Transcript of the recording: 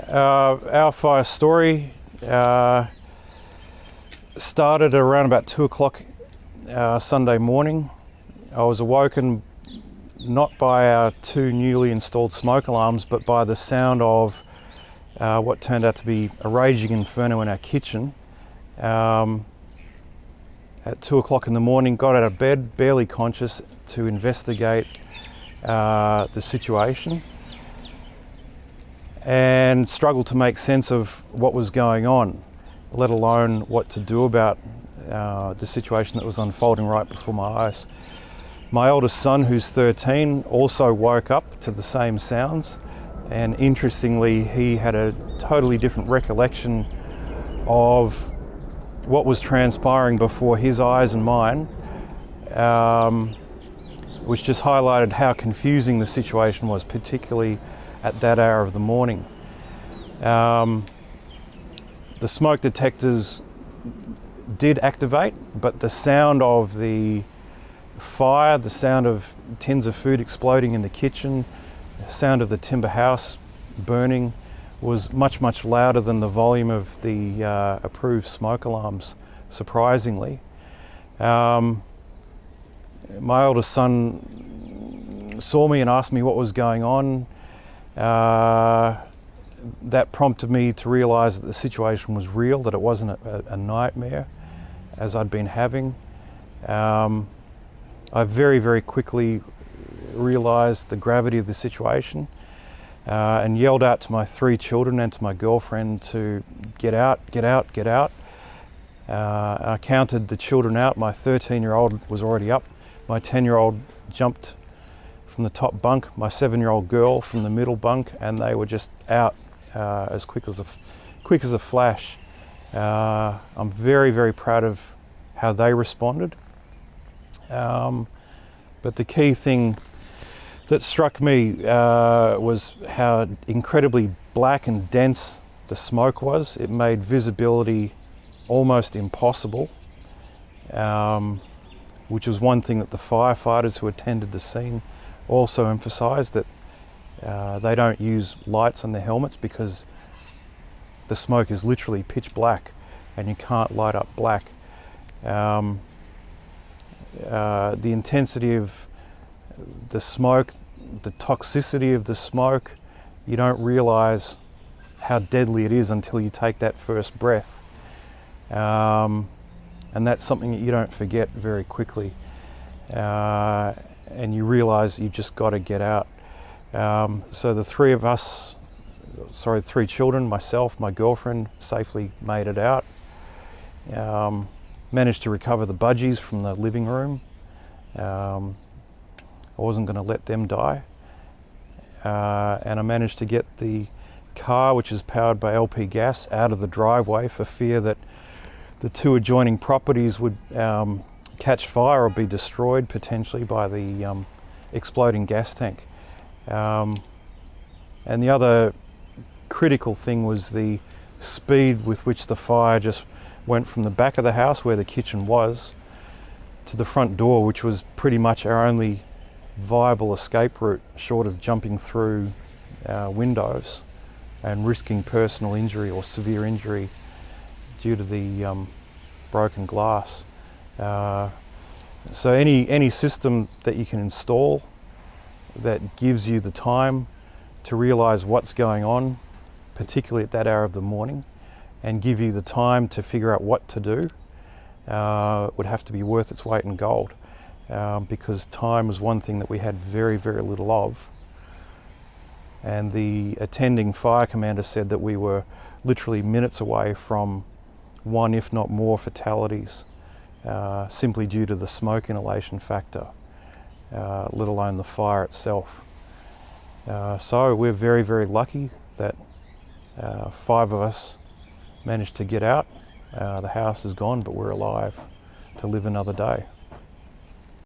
Our fire story started at around about 2 o'clock Sunday morning. I was awoken not by our 2 newly installed smoke alarms, but by the sound of what turned out to be a raging inferno in our kitchen. At 2 o'clock in the morning, got out of bed, barely conscious, to investigate the situation, and struggled to make sense of what was going on, let alone what to do about the situation that was unfolding right before my eyes. My oldest son, who's 13, also woke up to the same sounds, and interestingly, he had a totally different recollection of what was transpiring before his eyes and mine, which just highlighted how confusing the situation was, particularly at that hour of the morning. The smoke detectors did activate, but the sound of the fire, the sound of tins of food exploding in the kitchen, the sound of the timber house burning was much, much louder than the volume of the approved smoke alarms, surprisingly. My oldest son saw me and asked me what was going on. That prompted me to realise that the situation was real, that it wasn't a nightmare as I'd been having. I very, very quickly realised the gravity of the situation and yelled out to my 3 children and to my girlfriend to get out, get out, get out. I counted the children out. My 13-year-old was already up. My 10-year-old jumped from the top bunk, my 7-year-old girl from the middle bunk, and they were just out as quick as a flash. I'm very, very proud of how they responded. But the key thing that struck me was how incredibly black and dense the smoke was. It made visibility almost impossible, which was one thing that the firefighters who attended the scene also emphasised, that they don't use lights on their helmets because the smoke is literally pitch black and you can't light up black. The intensity of the smoke, the toxicity of the smoke, you don't realise how deadly it is until you take that first breath. And that's something that you don't forget very quickly. And you realise you've just got to get out. So the 3 children, myself, my girlfriend, safely made it out. Managed to recover the budgies from the living room. I wasn't going to let them die. And I managed to get the car, which is powered by LP gas, out of the driveway for fear that the 2 adjoining properties would catch fire or be destroyed potentially by the exploding gas tank. And the other critical thing was the speed with which the fire just went from the back of the house, where the kitchen was, to the front door, which was pretty much our only viable escape route, short of jumping through windows and risking personal injury or severe injury due to the broken glass. So any system that you can install that gives you the time to realise what's going on, particularly at that hour of the morning, and give you the time to figure out what to do, would have to be worth its weight in gold, because time was one thing that we had very, very little of. And the attending fire commander said that we were literally minutes away from 1, if not more, fatalities, simply due to the smoke inhalation factor, let alone the fire itself. So we're very, very lucky that 5 of us managed to get out. The house is gone, but we're alive to live another day.